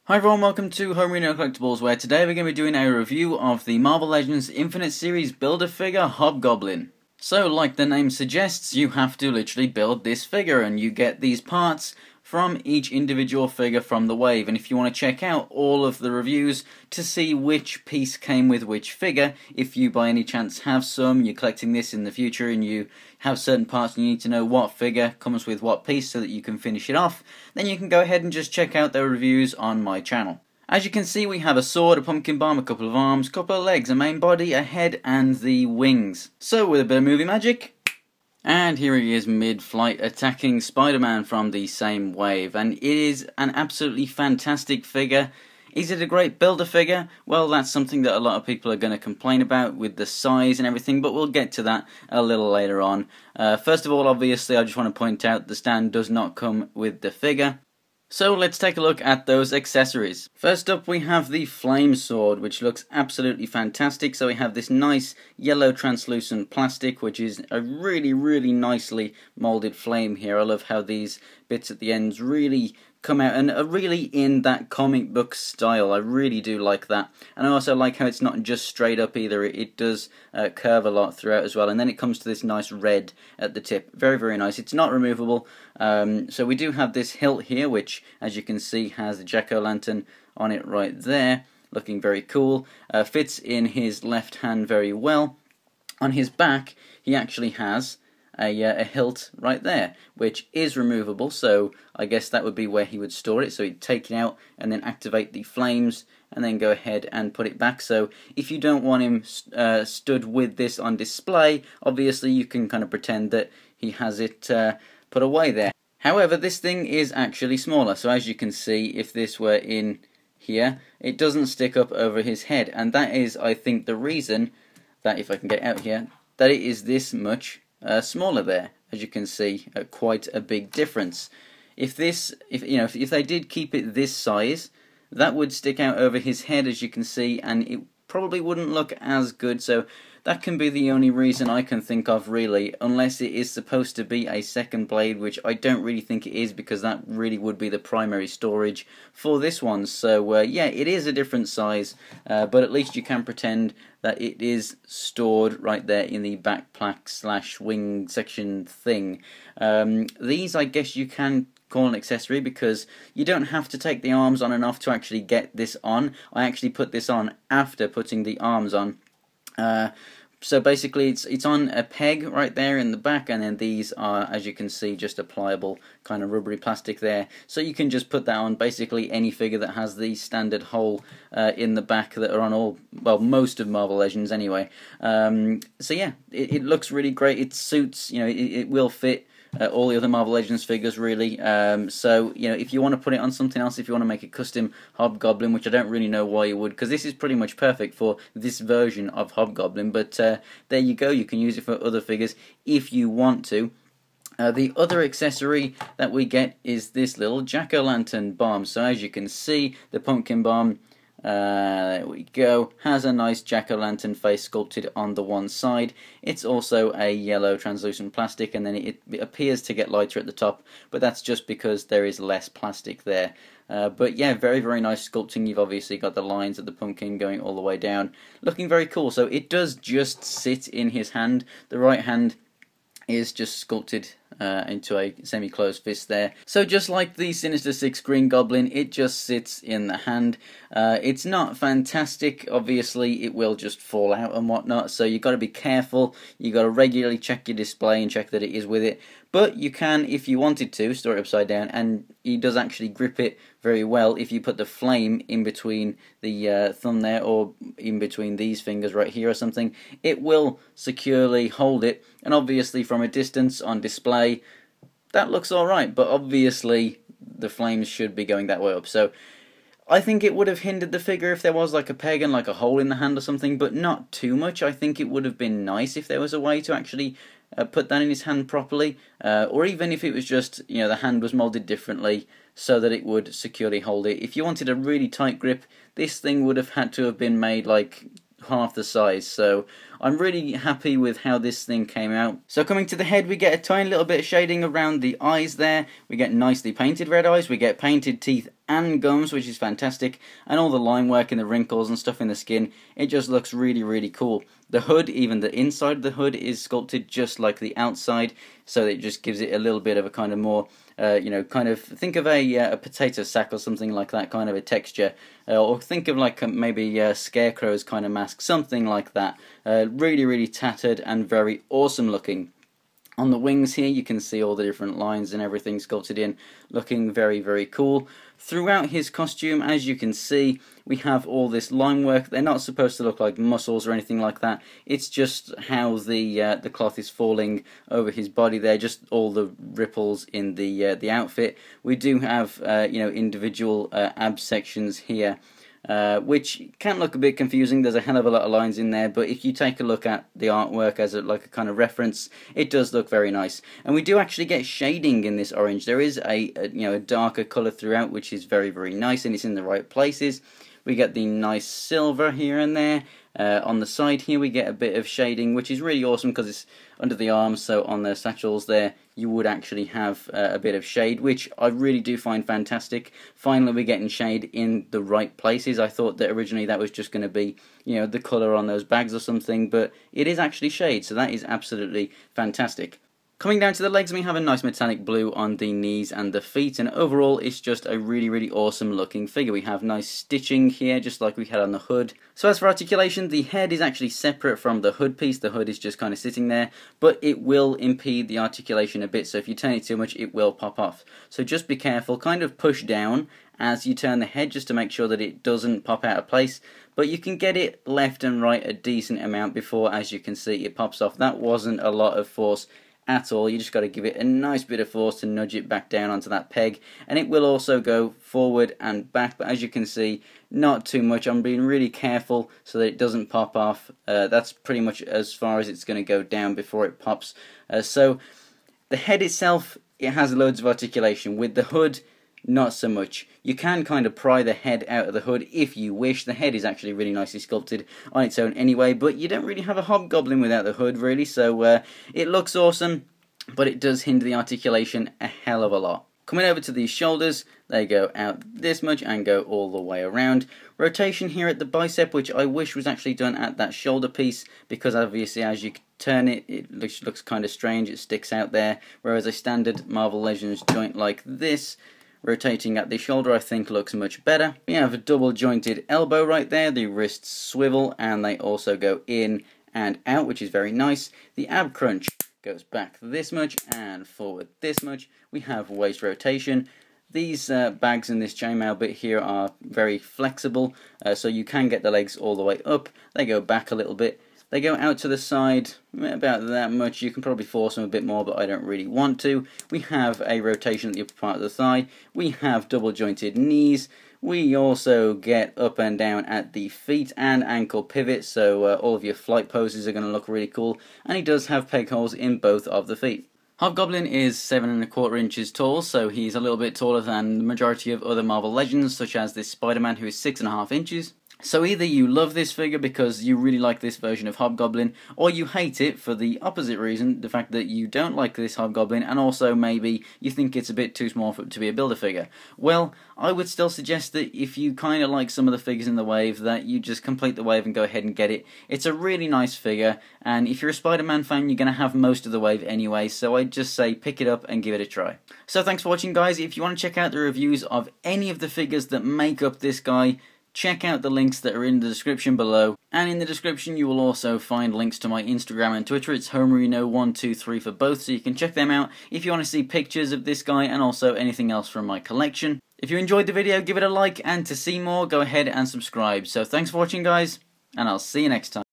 Hi everyone, welcome to Homerino Collectibles, where today we're going to be doing a review of the Marvel Legends Infinite Series Build-A-Figure Hobgoblin. So, like the name suggests, you have to literally build this figure, and you get these parts from each individual figure from the wave. And if you want to check out all of the reviews to see which piece came with which figure, if you by any chance have some, you're collecting this in the future and you have certain parts and you need to know what figure comes with what piece so that you can finish it off, then you can go ahead and just check out the reviews on my channel. As you can see, we have a sword, a pumpkin bomb, a couple of arms, a couple of legs, a main body, a head, and the wings. So with a bit of movie magic, and here he is mid-flight attacking Spider-Man from the same wave, and it is an absolutely fantastic figure. Is it a great build-a-figure? Well, that's something that a lot of people are going to complain about with the size and everything, but we'll get to that a little later on. First of all, obviously, I just want to point out the stand does not come with the figure. So let's take a look at those accessories. First up we have the flame sword, which looks absolutely fantastic. So we have this nice yellow translucent plastic, which is a really nicely molded flame here. I love how these bits at the ends really come out and are really in that comic book style. I really do like that. And I also like how it's not just straight up either. It does curve a lot throughout as well. And then it comes to this nice red at the tip. Very nice. It's not removable. So we do have this hilt here, which as you can see has the jack-o'-lantern on it right there. Looking very cool. Fits in his left hand very well. On his back he actually has a hilt right there, which is removable, so I guess that would be where he would store it. So he'd take it out and then activate the flames and then go ahead and put it back. So if you don't want him stood with this on display, obviously you can kind of pretend that he has it put away there. However, this thing is actually smaller, so as you can see, if this were in here, it doesn't stick up over his head, and that is, I think, the reason that, if I can get out here, that it is this much smaller there. As you can see, quite a big difference. If they did keep it this size, that would stick out over his head, as you can see, and it probably wouldn't look as good. So that can be the only reason I can think of, really, unless it is supposed to be a second blade, which I don't really think it is, because that really would be the primary storage for this one. So yeah, it is a different size, but at least you can pretend that it is stored right there in the backpack / wing section thing. These, I guess you can call an accessory, because you don't have to take the arms on and off to actually get this on. I actually put this on after putting the arms on. So basically it's on a peg right there in the back, and then these are, as you can see, just a pliable kind of rubbery plastic there. So you can just put that on basically any figure that has the standard hole in the back that are on all, well, most of Marvel Legends anyway. So yeah, it looks really great. It suits, it will fit all the other Marvel Legends figures, really. So, if you want to put it on something else, if you want to make a custom Hobgoblin, which I don't really know why you would, because this is pretty much perfect for this version of Hobgoblin, but there you go, you can use it for other figures if you want to. The other accessory that we get is this little jack-o'-lantern bomb. So as you can see, the pumpkin bomb, there we go, has a nice jack-o'-lantern face sculpted on the one side. It's also a yellow translucent plastic, and then it appears to get lighter at the top, but that's just because there is less plastic there. But yeah, very nice sculpting. You've obviously got the lines of the pumpkin going all the way down. Looking very cool. So it does just sit in his hand. The right hand is just sculpted into a semi-closed fist there. So just like the Sinister Six Green Goblin, it just sits in the hand. It's not fantastic, obviously it will just fall out and whatnot, so you've got to be careful. You've got to regularly check your display and check that it is with it. But you can, if you wanted to, store it upside down, and it does actually grip it very well if you put the flame in between the thumb there, or in between these fingers right here or something. It will securely hold it, and obviously from a distance on display, that looks alright, but obviously the flames should be going that way up. So I think it would have hindered the figure if there was like a peg and like a hole in the hand or something, but not too much. I think it would have been nice if there was a way to actually put that in his hand properly, or even if it was just, the hand was molded differently so that it would securely hold it. If you wanted a really tight grip, this thing would have had to have been made like half the size. So I'm really happy with how this thing came out. So coming to the head, we get a tiny little bit of shading around the eyes there. We get nicely painted red eyes, we get painted teeth and gums, which is fantastic, and all the line work and the wrinkles and stuff in the skin. It just looks really, really cool. The hood, even the inside of the hood, is sculpted just like the outside, so it just gives it a little bit of a kind of more, you know, kind of, think of a potato sack or something like that, kind of a texture, or think of like maybe Scarecrow's kind of mask, something like that. Really, really tattered and very awesome looking. On the wings here, you can see all the different lines and everything sculpted in, looking very, very cool. Throughout his costume, as you can see, we have all this line work. They're not supposed to look like muscles or anything like that. It's just how the cloth is falling over his body there, just all the ripples in the outfit. We do have you know, individual ab sections here, which can look a bit confusing. There's a hell of a lot of lines in there, but if you take a look at the artwork as like a kind of reference, it does look very nice. And we do actually get shading in this orange. There is a you know, a darker colour throughout, which is very, very nice, and it's in the right places. We get the nice silver here and there. On the side here we get a bit of shading, which is really awesome because it's under the arms, so on the satchels there you would actually have a bit of shade, which I really do find fantastic. Finally we're getting shade in the right places. I thought that originally that was just going to be, you know, the colour on those bags or something, but it is actually shade, so that is absolutely fantastic. Coming down to the legs, we have a nice metallic blue on the knees and the feet, and overall it's just a really, really awesome looking figure. We have nice stitching here, just like we had on the hood. So as for articulation, the head is actually separate from the hood piece. The hood is just kind of sitting there, but it will impede the articulation a bit, so if you turn it too much, it will pop off. So just be careful, kind of push down as you turn the head just to make sure that it doesn't pop out of place, but you can get it left and right a decent amount before, as you can see, it pops off. That wasn't a lot of force at all. You just got to give it a nice bit of force to nudge it back down onto that peg, and it will also go forward and back, but as you can see, not too much. I'm being really careful so that it doesn't pop off. That's pretty much as far as it's going to go down before it pops. So the head itself, it has loads of articulation. With the hood, not so much. You can kind of pry the head out of the hood if you wish. The head is actually really nicely sculpted on its own anyway, but you don't really have a Hobgoblin without the hood, really, so it looks awesome, but it does hinder the articulation a hell of a lot. Coming over to these shoulders, they go out this much and go all the way around. Rotation here at the bicep, which I wish was actually done at that shoulder piece, because obviously as you turn it, it looks kind of strange, it sticks out there, whereas a standard Marvel Legends joint like this, rotating at the shoulder, I think looks much better. We have a double jointed elbow right there, the wrists swivel and they also go in and out, which is very nice. The ab crunch goes back this much and forward this much. We have waist rotation. These bags in this chainmail bit here are very flexible, so you can get the legs all the way up. They go back a little bit. They go out to the side about that much. You can probably force them a bit more, but I don't really want to. We have a rotation at the upper part of the thigh. We have double jointed knees. We also get up and down at the feet and ankle pivot, so all of your flight poses are going to look really cool. And he does have peg holes in both of the feet. Hobgoblin is 7¼ inches tall, so he's a little bit taller than the majority of other Marvel Legends, such as this Spider-Man, who is 6½ inches. So either you love this figure because you really like this version of Hobgoblin, or you hate it for the opposite reason, the fact that you don't like this Hobgoblin, and also maybe you think it's a bit too small for it to be a Build-A-Figure. Well, I would still suggest that if you kind of like some of the figures in the wave, that you just complete the wave and go ahead and get it. It's a really nice figure, and if you're a Spider-Man fan, you're going to have most of the wave anyway, so I'd just say pick it up and give it a try. So thanks for watching, guys. If you want to check out the reviews of any of the figures that make up this guy, check out the links that are in the description below, and in the description you will also find links to my Instagram and Twitter. It's Homerino123 for both, so you can check them out if you want to see pictures of this guy and also anything else from my collection. If you enjoyed the video, give it a like, and to see more, go ahead and subscribe. So thanks for watching, guys, and I'll see you next time.